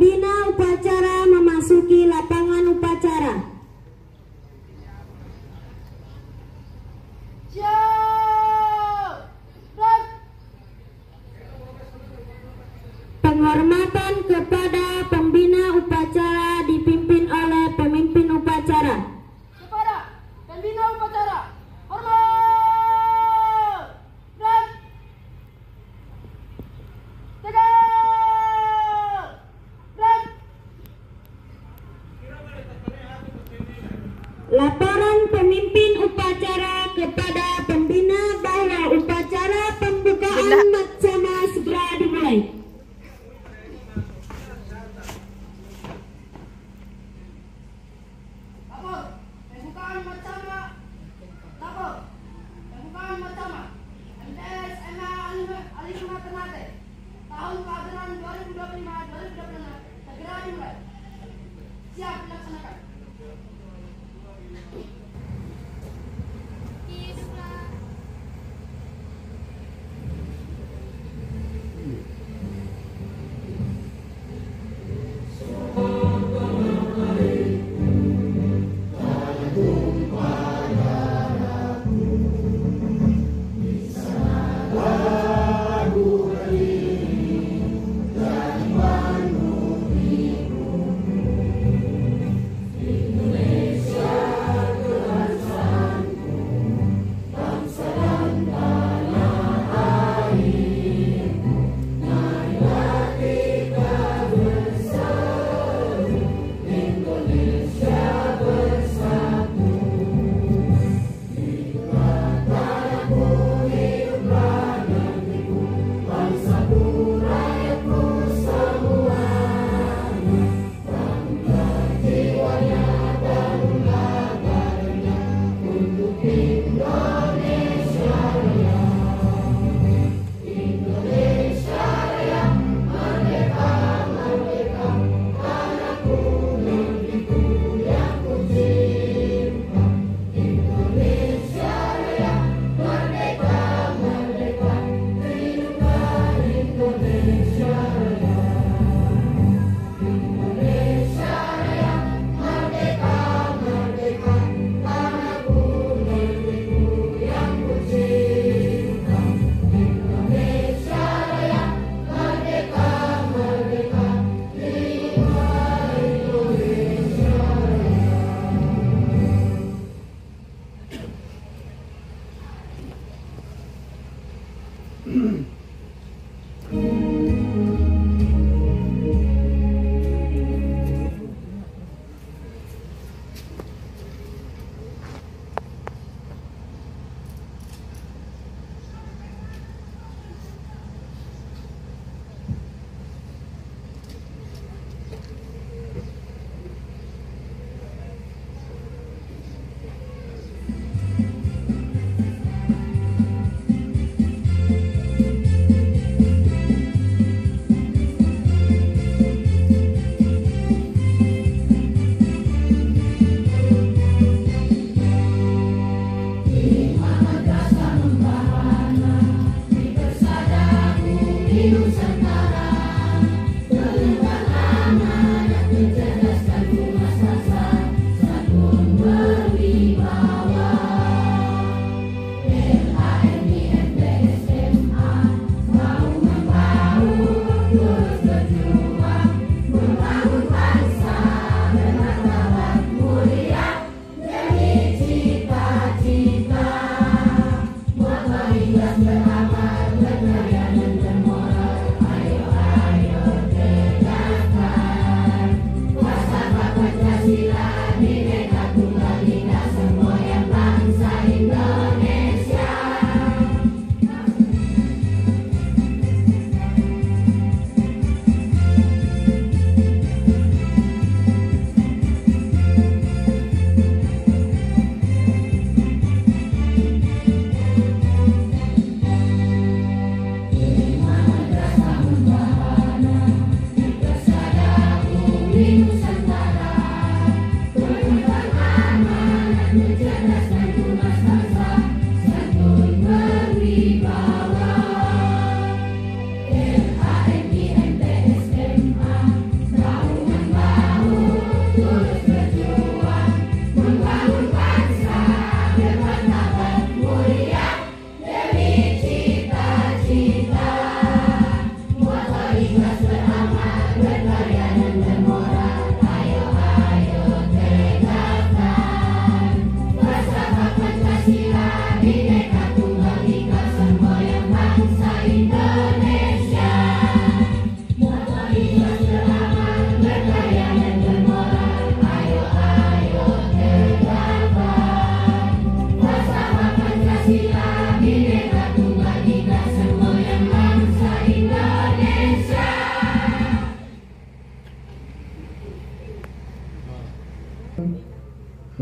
pembina upacara memasuki lapangan upacara. Penghormatan kepada pembina upacara dipimpin oleh pemimpin upacara. Kepada pembina upacara, hormat! Dan tegak! Dan Laporan pemimpin upacara kepada pembina bahwa upacara pembukaan macama segera dimulai. MTS MA Alifuna Ternate tahun keajaran 2025-2026 segera dimulai. Siap dilaksanakan.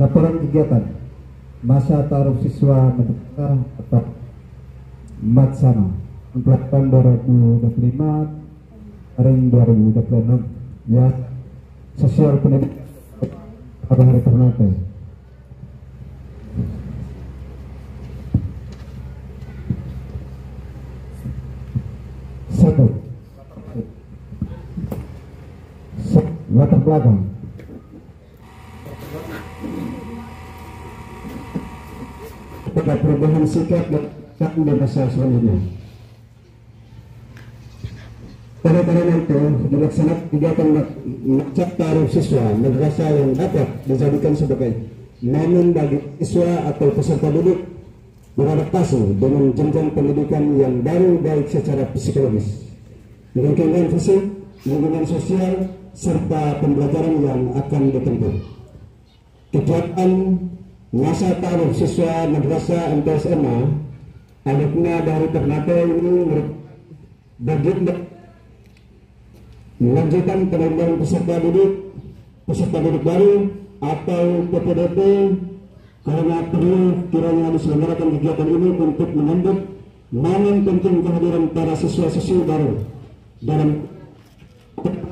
laporan kegiatan masa taruh siswa Merdeka atau Matsama untuk tahun 2025 ring 2026 ya sosial pendidikan pada hari Ternate. Satu, latar belakang. Pada perubahan sikap dan di masa selanjutnya. Pada tahun itu dilaksanakan kegiatan ngecek taruh siswa madrasah yang dapat dijadikan sebagai momen bagi siswa atau peserta didik beradaptasi dengan jenjang pendidikan yang baru baik secara psikologis, lingkungan fisik, lingkungan sosial, serta pembelajaran yang akan ditempuh. Kegiatan masa taruh siswa madrasah MTSMA alumni dari Ternate ini bagian melanjutkan penambahan peserta didik baru atau PPDP karena perlu kiranya diselenggarakan kegiatan ini untuk menyambut momen penting kehadiran para siswa-siswi baru dalam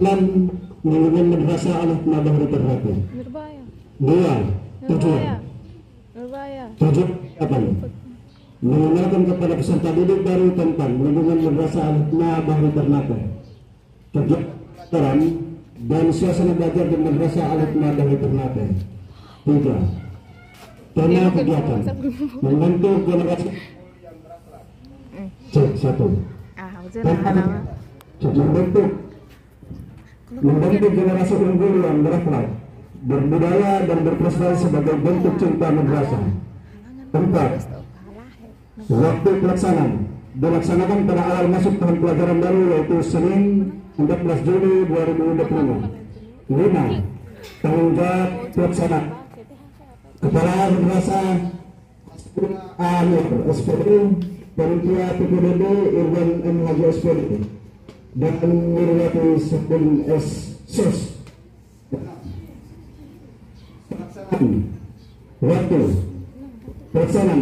plan lingkungan madrasah alumni dari Ternate. Dua, tujuan apa? Mengenalkan kepada peserta didik baru tentang lingkungan madrasah alumni dari Ternate. Kegiatan dan suasana belajar di madrasah alumni dari Ternate. Tiga, tema kegiatan membentuk generasi. Cek satu. Membentuk generasi unggul yang berakhlak, berbudaya dan berprestasi sebagai bentuk cinta madrasah. Empat, waktu pelaksanaan dilaksanakan pada awal masuk tahun pelajaran baru yaitu Senin 14 Juli 2025. 5. Tanggung jawab pelaksana Kepala Madrasah Amir SPD, Panitia PPDB Irwan M. Haji SPD dan Mirwati Sekun S. SOS. Waktu pelaksanaan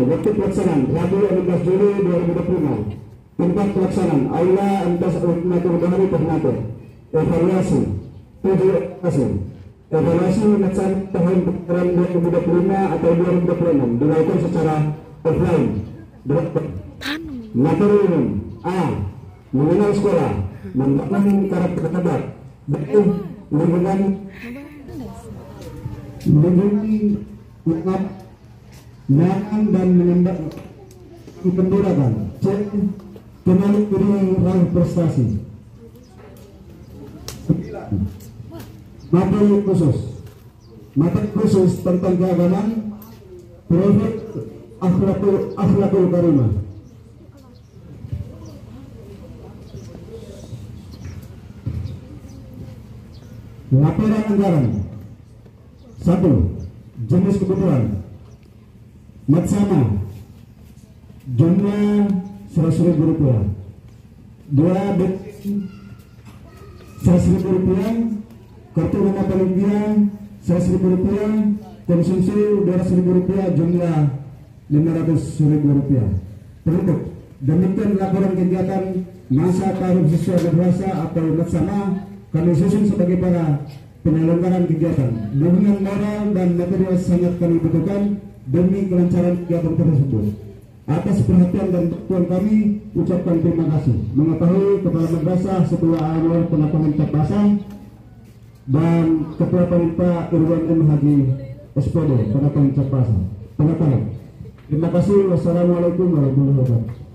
Rabu 16 Juli 2025. Tempat pelaksanaan Aula MTS Alumni Bahari Ternate. Evaluasi 7 evaluasi melaksanakan tahun pelajaran 2025 atau 2026 dilakukan secara offline. Materi umum: A. Mengenal sekolah, membangun karakter hebat. B. Lingkungan dan mengembangkan pembelajaran. C. Kenali diri raih prestasi. Materi khusus tentang keagamaan, profil akhlakul karimah. Laporan anggaran. 1. Jenis kebutuhan Matsama jumlah Rp100.000. 2. 100.000. Kartu rumah panitia Rp100.000. Konsumsi Rp200.000, jumlah Rp500.000. Penutup. Demikian laporan kegiatan masa taruh siswa madrasah atau Matsama. Kami susun sebagai para penyelenggaraan kegiatan. Dukungan moral dan material sangat kami butuhkan demi kelancaran kegiatan tersebut. Atas perhatian dan bantuan kami ucapkan terima kasih. Mengetahui Kepala Madrasah Setua Anwar Penatangan Capasang dan Ketua Panitia Irwan M. Haji SPD Penatangan Capasang. Penataran. Terima kasih. Wassalamualaikum warahmatullahi wabarakatuh.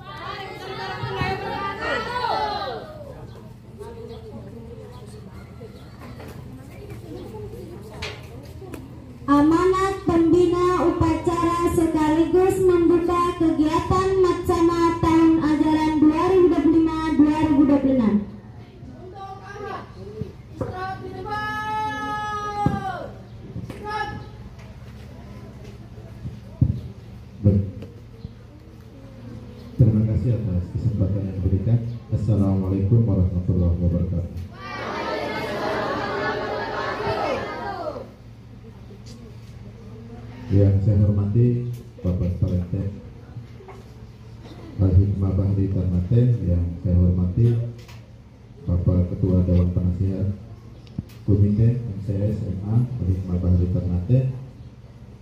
Amanat pembina upacara sekaligus membuka kegiatan Matsama tahun ajaran 2025-2026. Untuk anak, istirahat di depan. Baik. Terima kasih atas kesempatan yang diberikan. Assalamualaikum warahmatullahi wabarakatuh. Yang saya hormati Bapak Parente Al-Hikmah Bahri Ternate, yang saya hormati Bapak Ketua Dewan Penasihat Komite MCS MA Al-Hikmah Bahri Ternate,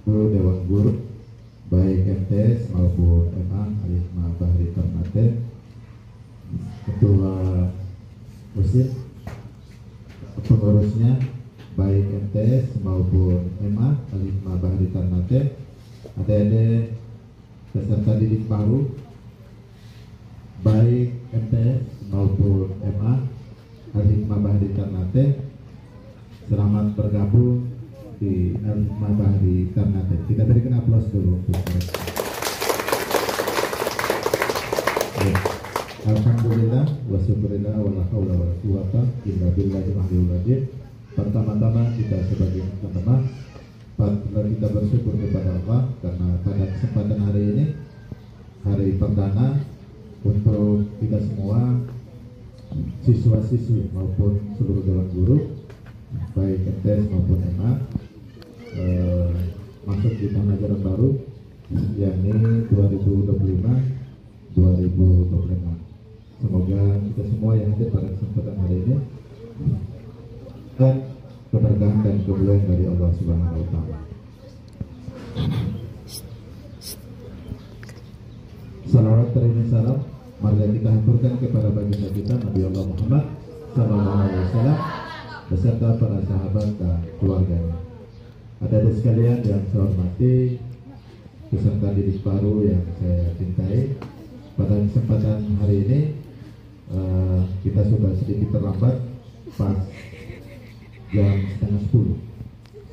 Guru Dewan Guru baik MTS maupun MA Al-Hikmah Bahri Ternate, Ketua OSIS, pengurusnya baik MTS maupun MA Al-Hikmah Bahri Ternate, adik-adik peserta didik baru baik MTS maupun MA Al-Hikmah Bahri Ternate, selamat bergabung di Al-Hikmah Bahri Ternate. Kita berikan aplaus dulu untuk mereka. Alhamdulillah wa syukurillah wa la haula wa la quwata illa billahil aliyyil azim. Pertama-tama kita sebagai teman-teman kita bersyukur kepada Allah karena pada kesempatan hari ini, hari perdana untuk kita semua siswa-siswi maupun seluruh dewan guru baik MTS maupun MA masuk di tahun ajaran baru yakni 2025-2026. Semoga kita semua yang hadir pada kesempatan hari ini dan keberkahan dan kemuliaan dari Allah Subhanahu wa Ta'ala. Salawat terima salam marilah kita haturkan kepada baginda kita Nabi Allah Muhammad sallallahu alaihi wasallam beserta para sahabat dan keluarganya. Adik-adik sekalian yang saya hormati, peserta didik baru yang saya cintai, pada kesempatan hari ini kita sudah sedikit terlambat pas jam setengah 10,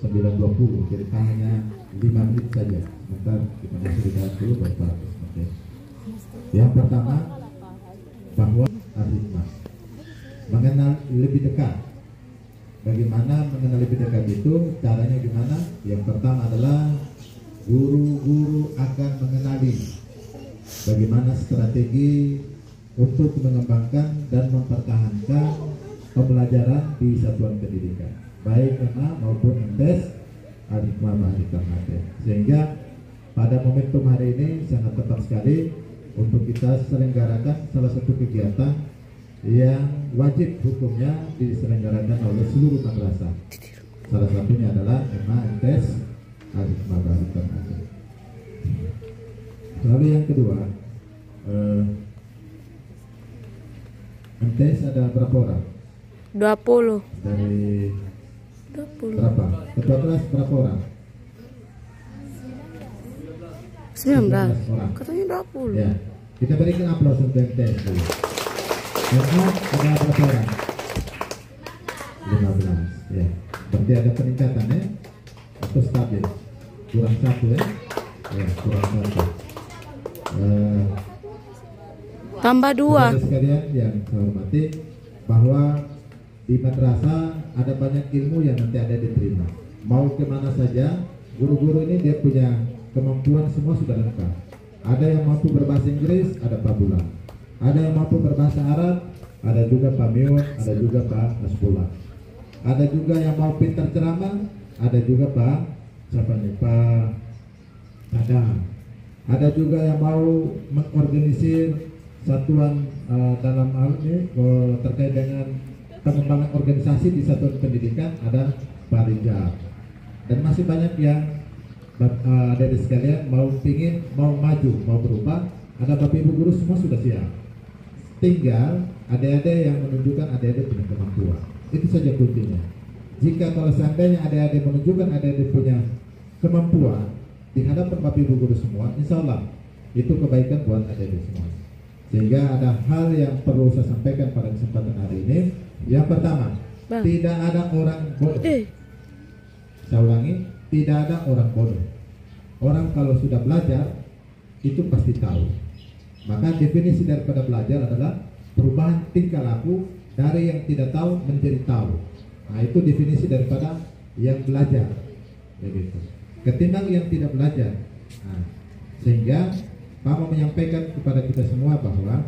9:20, jadi hanya 5 menit saja. Sebentar kita masih lihat dulu Bapak. Yang pertama, bahwa Al-Hikmah mengenal lebih dekat. Bagaimana mengenal lebih dekat itu? Caranya gimana? Yang pertama adalah guru-guru akan mengenali bagaimana strategi untuk mengembangkan dan mempertahankan pembelajaran di satuan pendidikan baik MA maupun MTS Al-Hikmah Bahri Ternate. Sehingga pada momentum hari ini sangat tepat sekali untuk kita selenggarakan salah satu kegiatan yang wajib hukumnya diselenggarakan oleh seluruh madrasah. Salah satunya adalah MA MTS Al-Hikmah Bahri Ternate. Lalu yang kedua, MTS ada berapa orang? 20. Dari 20. berapa? Ketua kelas berapa orang? 19. orang. Katanya 20. Ya, kita berikan aplaus untuk MTS dulu. MA ada berapa orang? 15. Ya, berarti ada peningkatan ya? Atau stabil? Kurang satu ya? Ya, kurang satu. Tambah 2. Sekalian yang saya hormati, bahwa di madrasah ada banyak ilmu yang nanti ada diterima. Mau kemana saja, guru-guru ini dia punya kemampuan semua sudah lengkap. Ada yang mampu berbahasa Inggris, ada Pak Bulan. Ada yang mampu berbahasa Arab, ada juga Pak Miun, ada juga Pak Nasbullah. Ada juga yang mau pintar ceramah, ada juga Pak siapa nih, Pak Tadang. Ada juga yang mau mengorganisir satuan dalam hal ini terkait dengan pengembangan organisasi di satuan pendidikan, ada Pak Rijal. Dan masih banyak yang ada di sekalian mau maju, mau berubah. Ada Bapak Ibu guru semua sudah siap. Tinggal adik-adik yang menunjukkan adik-adik punya kemampuan. Itu saja kuncinya. Jika kalau seandainya adik-adik menunjukkan adik-adik punya kemampuan di hadapan Bapak Ibu guru semua, insya Allah itu kebaikan buat adik-adik semua. Sehingga ada hal yang perlu saya sampaikan pada kesempatan hari ini. Yang pertama, tidak ada orang bodoh. Saya ulangi, tidak ada orang bodoh. Orang kalau sudah belajar itu pasti tahu. Maka definisi daripada belajar adalah perubahan tingkah laku dari yang tidak tahu menjadi tahu. Nah, itu definisi daripada yang belajar. Begitu. Ketimbang yang tidak belajar. Nah, sehingga Pak mau menyampaikan kepada kita semua bahwa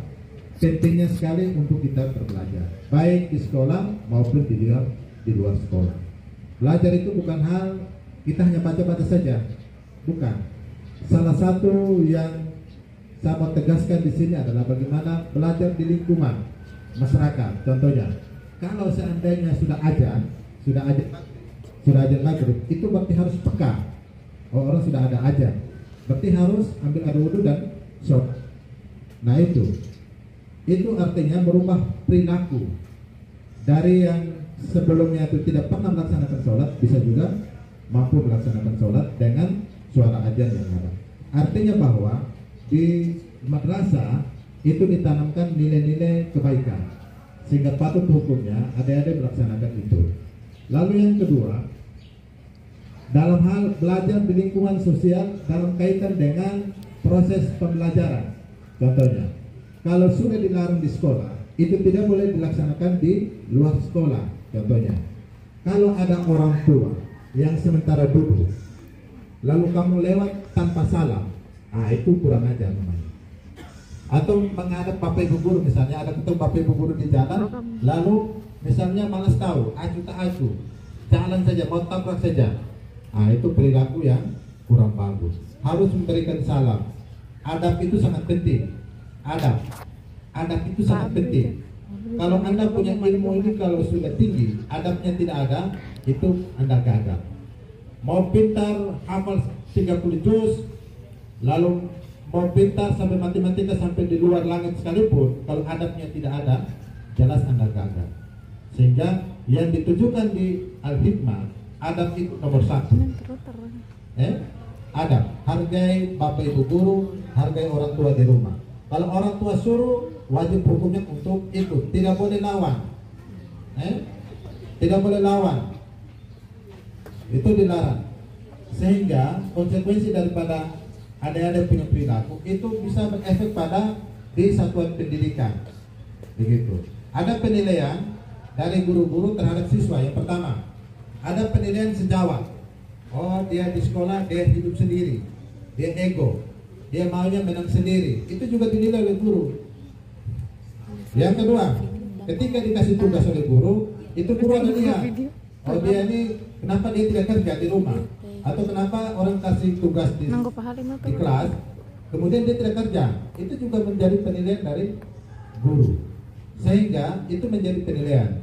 pentingnya sekali untuk kita berbelajar, baik di sekolah maupun di luar sekolah. Belajar itu bukan hal kita hanya baca-baca saja. Bukan. Salah satu yang saya mau tegaskan di sini adalah bagaimana belajar di lingkungan masyarakat. Contohnya, kalau seandainya sudah ajan maghrib, itu berarti harus peka. Oh, orang sudah ada ajan, berarti harus ambil air wudhu dan sholat. Nah itu artinya merubah perilaku dari yang sebelumnya itu tidak pernah melaksanakan sholat, bisa juga mampu melaksanakan sholat dengan suara ajan yang ada. Artinya bahwa di madrasah itu ditanamkan nilai-nilai kebaikan, sehingga patut hukumnya adik-adik melaksanakan itu. Lalu yang kedua, dalam hal belajar di lingkungan sosial dalam kaitan dengan proses pembelajaran. Contohnya, kalau sudah dilarang di sekolah, itu tidak boleh dilaksanakan di luar sekolah. Contohnya, kalau ada orang tua yang sementara duduk, lalu kamu lewat tanpa salam, itu kurang ajar namanya. Atau menghadap bapak ibu guru, misalnya ada ketemu bapak ibu guru di jalan, lalu misalnya malas tahu, acu tak acu, jalan saja, mau tabrak saja. Itu perilaku yang kurang bagus. Harus memberikan salam. Adab itu sangat penting. Adab itu sangat penting. Kalau Anda punya ilmu ini, kalau sudah tinggi, adabnya tidak ada, itu Anda gagal. Mau pintar hafal 30 juz, lalu mau pintar sampai matematika sampai di luar langit sekalipun, kalau adabnya tidak ada, jelas Anda gagal. Sehingga yang ditujukan di Al-Hikmah, adab itu nomor 1. Adab, hargai bapak ibu guru, hargai orang tua di rumah. Kalau orang tua suruh, wajib hukumnya untuk ikut, tidak boleh lawan. Tidak boleh lawan, itu dilarang. Sehingga konsekuensi daripada adik-adik punya perilaku itu bisa berefek pada di satuan pendidikan. Begitu. Ada penilaian dari guru-guru terhadap siswa. Yang pertama, ada penilaian sejawat. Oh, dia di sekolah dia hidup sendiri, dia ego, dia maunya menang sendiri. Itu juga dinilai oleh guru. Yang kedua, ketika dikasih tugas oleh guru, itu guru ada lihat. Oh, dia ini kenapa dia tidak kerja di rumah? Atau kenapa orang kasih tugas di kelas, kemudian dia tidak kerja? Itu juga menjadi penilaian dari guru. Sehingga itu menjadi penilaian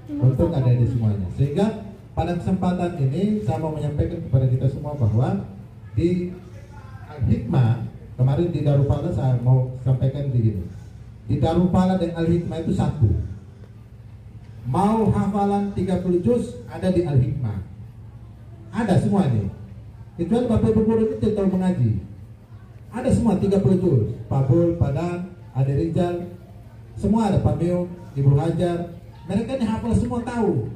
untuk adik-adik semuanya. Sehingga pada kesempatan ini saya mau menyampaikan kepada kita semua bahwa di Al-Hikmah, kemarin di Darupala saya mau sampaikan begini. Di Darupala dan Al-Hikmah itu satu. Mau hafalan 30 juz ada di Al-Hikmah. Ada semua ini. Kecuali bapak ibu guru itu tidak tahu mengaji. Ada semua 30 juz. Pak Bul, Padang, Ade Rizal, semua ada. Pak Mio, Ibu Hajar. Mereka ini hafal semua tahu.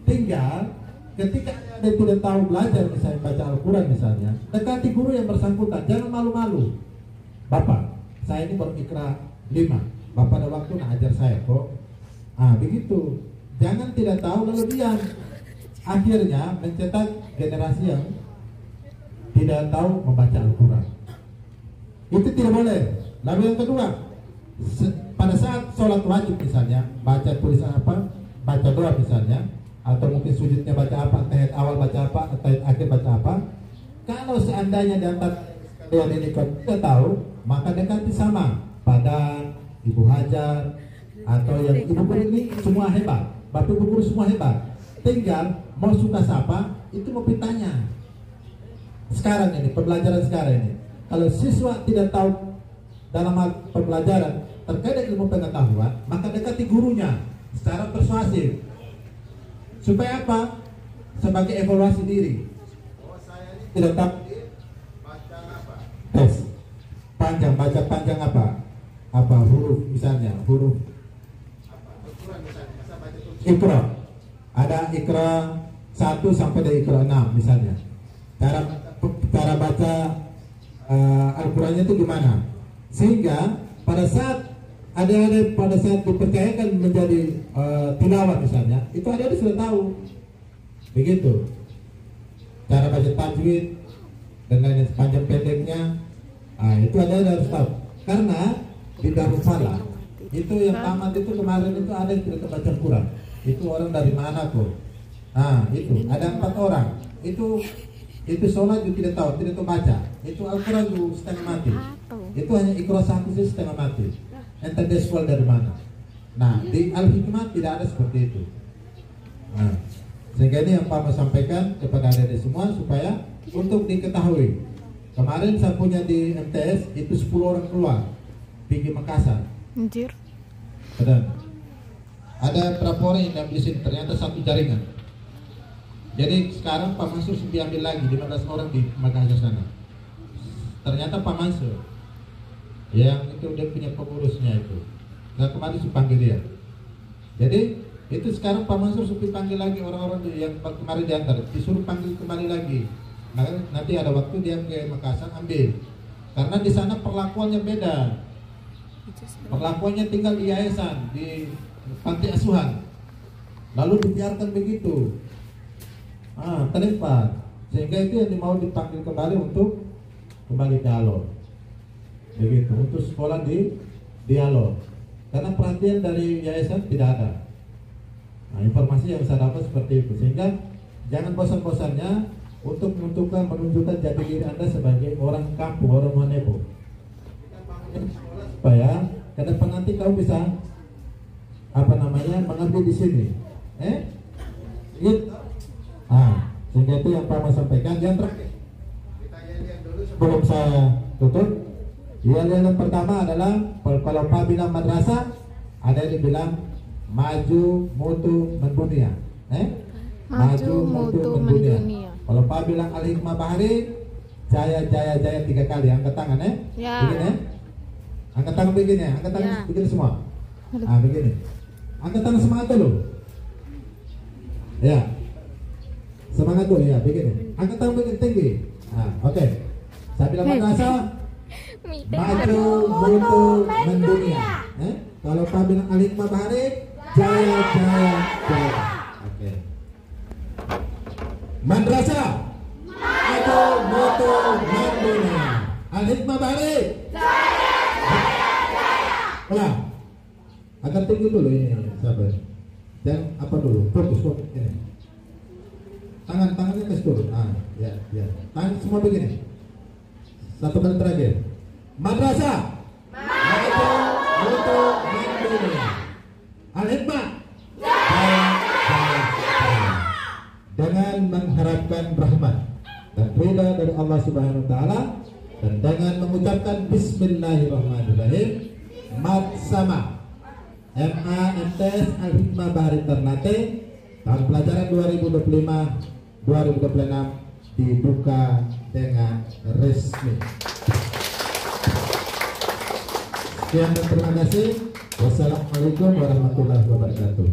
Tinggal ketika ada tidak tahu belajar, misalnya baca Al-Quran misalnya, dekati guru yang bersangkutan. Jangan malu-malu. Bapak, saya ini baru Iqra 5. Bapak ada waktu nak ajar saya kok. Begitu. Jangan tidak tahu lalu diam. Akhirnya mencetak generasi yang tidak tahu membaca Al-Quran. Itu tidak boleh. Lalu yang kedua, pada saat sholat wajib misalnya, baca tulisan apa, baca doa misalnya, atau mungkin sujudnya baca apa, tahiyat awal baca apa, tahiyat akhir baca apa. Kalau seandainya diantar doa ini tidak tahu, maka dekati sama Padang, Ibu Hajar, atau yang ibu guru ini semua hebat, bapak ibu guru semua hebat. Tinggal mau suka siapa itu mau ditanya. Sekarang ini pembelajaran sekarang ini, kalau siswa tidak tahu dalam hal pembelajaran terkait dengan ilmu pengetahuan, maka dekati gurunya secara persuasif. Supaya apa? Sebagai evaluasi diri. Saya ini tidak tahu baca apa? Tes panjang, baca panjang apa? Apa huruf misalnya, huruf apa? Al-Quran misalnya, masa baca tulis Iqra. Ada Iqra 1 sampai dari Iqra 6 misalnya. Cara baca Al-Qurannya itu gimana? Sehingga pada saat adik-adik pada saat dipercayakan menjadi tilawah misalnya, itu adik-adik sudah tahu. Begitu. Cara baca tajwid dengan panjang pendeknya, itu adik-adik harus tahu. Karena di Darussalam itu yang tamat itu kemarin itu ada yang tidak baca Quran. Itu orang dari mana kok? Itu ada 4 orang. Itu itu sholat juga tidak tahu baca. Itu Al-Quran juga setengah mati. Itu hanya Iqra 1 sih setengah mati. Entah dia sekolah dari mana. Nah, di Al-Hikmah tidak ada seperti itu. Nah, sehingga ini yang Pak mau sampaikan kepada adik-adik semua supaya untuk diketahui. Kemarin saya punya di MTS itu 10 orang keluar pergi Makassar. Anjir. Ada berapa orang yang diambil di sini? Ternyata satu jaringan. Jadi sekarang Pak Mansur diambil lagi 15 orang di Makassar sana. Ternyata Pak Mansur yang itu dia punya pengurusnya itu. Nah kemarin saya panggil dia. Jadi itu sekarang Pak Mansur supaya panggil lagi orang-orang yang kemarin diantar, disuruh panggil kembali lagi. Nah, nanti ada waktu dia ke Makassar ambil. Karena di sana perlakuannya beda. Perlakuannya tinggal di yayasan, di panti asuhan. Lalu dibiarkan begitu. Terlibat. Sehingga itu yang mau dipanggil kembali untuk kembali ke Alor. Begitu, untuk sekolah di Alor. Karena perhatian dari yayasan tidak ada. Nah, informasi yang saya dapat seperti itu. Sehingga jangan bosan-bosannya untuk menunjukkan jati diri Anda sebagai orang kampung, orang Manepo. Supaya ke depan nanti kamu bisa mengambil di sini. Gitu. Sehingga itu yang Pak mau sampaikan. Yang terakhir kita lihat dulu sebelum saya tutup. Yang pertama adalah kalau Pak bilang madrasah, ada yang bilang maju mutu mendunia. Maju mutu mendunia. Kalau Pak bilang Al-Hikmah Bahari, jaya 3 kali. Angkat tangan Ya. Begini. Angkat tangan begini. Angkat tangan begini semua. Begini. Angkat tangan semangat dulu. Ya. Semangat dulu ya, begini. Angkat tangan begini tinggi. Oke. Saya bilang madrasah, maju mutu mendunia. Kalau Pak bilang Al-Hikmah Bahari, jaya. Oke. Madrasah, maju mutu mendunia. Al-Hikmah Bahari, jaya. Agar tinggi dulu ini, sabar. Dan apa dulu? Fokus ini. Tangannya kasih turun. Ya. Tangan semua begini. Satu kali terakhir. Madrasah, maju mutu mendunia. Al-Hikmah, jaya. Dengan mengharapkan rahmat dan ridha dari Allah Subhanahu wa taala dan dengan mengucapkan bismillahirrahmanirrahim, Matsama MAMTS Al-Hikmah Bahari Ternate tahun pelajaran 2025-2026 dibuka dengan resmi. Sekian dan terima kasih. Wassalamualaikum warahmatullahi wabarakatuh.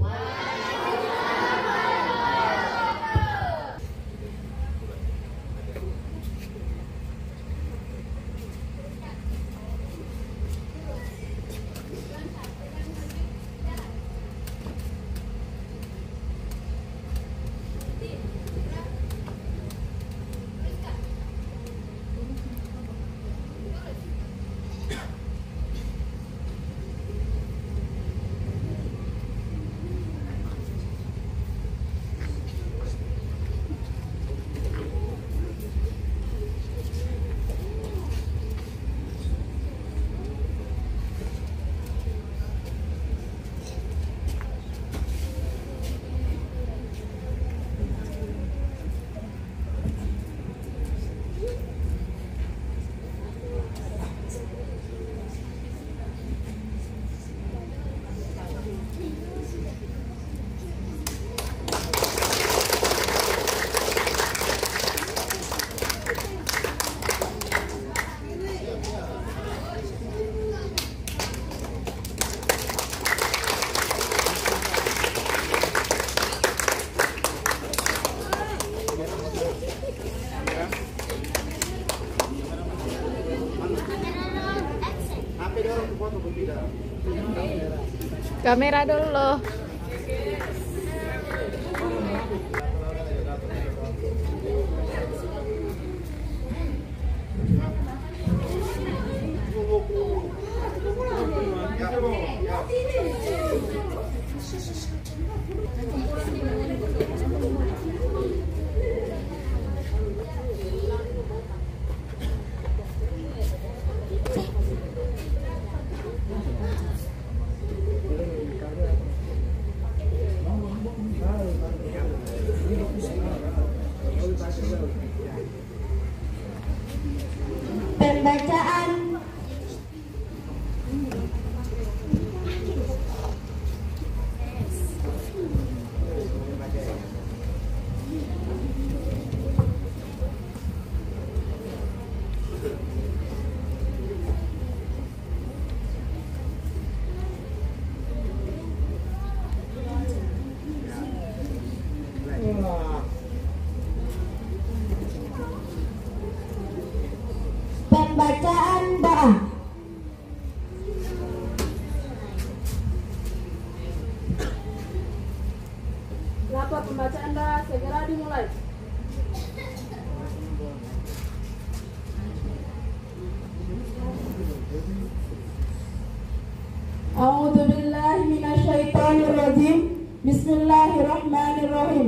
Kamera dulu. pembacaan doa segera dimulai. A'udzu billahi minasyaitonir rajim. Bismillahirrahmanirrahim.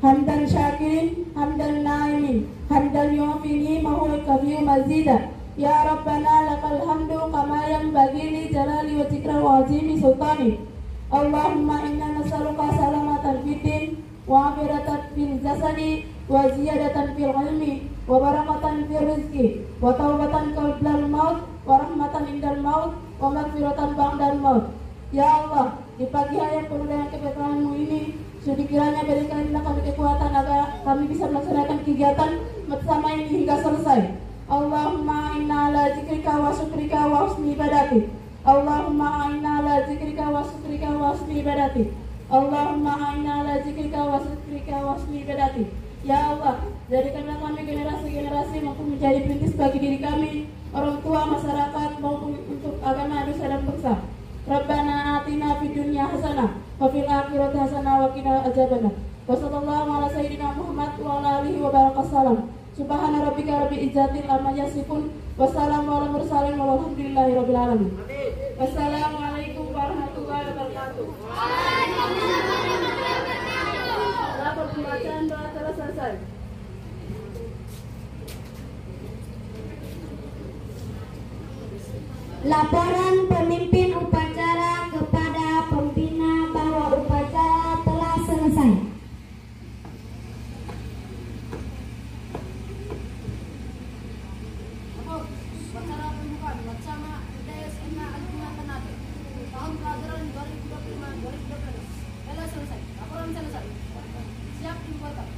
Hamdan syakirin, hamdan na'imin, hamdan yu'afini mahuwa kafiyu mazida. Ya Rabbana lakal hamdu kama yanbaghi li jalali wajhika wa azimi sultani. Allahumma inna nas'aluka salamatan fid din wa afiyatan fil jasadi wa ziyadatan fil ilmi wa barakatan fil rizqi wa taubatan qablal maut wa rahmatan indal maut wa maghfiratan ba'dal maut. Ya Allah, di pagi hari yang penuh dengan keberkahan-Mu ini, sudi kiranya berikanlah kami kekuatan agar kami bisa melaksanakan kegiatan bersama ini hingga selesai. Allahumma inna ala zikrika wa syukrika wa husni ibadati. Allahumma inna ala zikrika wa syukrika wa husni ibadati. Allahumma inna ala zikrika wa syukrika wa husni ibadati. Ya Allah, jadikanlah kami generasi-generasi mampu menjadi perintis bagi diri kami, orang tua, masyarakat, maupun untuk agama, dosa dan bangsa. Rabbana atina fid dunya hasanah wa fil akhirati hasanah wa qina adzabannar. Wa sallallahu ala sayyidina Muhammad wa ala alihi wa barakasallam. Subhana rabbika rabbil izzati amma yasifun wa salamun ala mursalin walhamdulillahi rabbil alamin. Wassalamualaikum warahmatullahi wabarakatuh. Lapor pembacaan doa telah selesai. Laporan pemimpin upacara kepada pembina bahwa upacara telah selesai. Upacara pembukaan bersama DSM Al-Quran Ternate tahun pelajaran 2025-2026 telah selesai. Laporan selesai. Siap dibubarkan.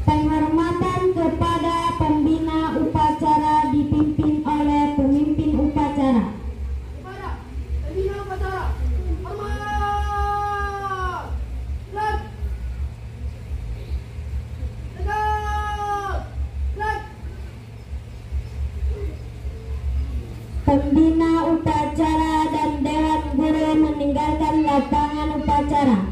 Penghormatan kepada pembina upacara dipimpin oleh pemimpin upacara. Kepada pembina upacara, hormat, flag, tegak, flag. Pembina upacara dan dewan guru meninggalkan lapangan upacara.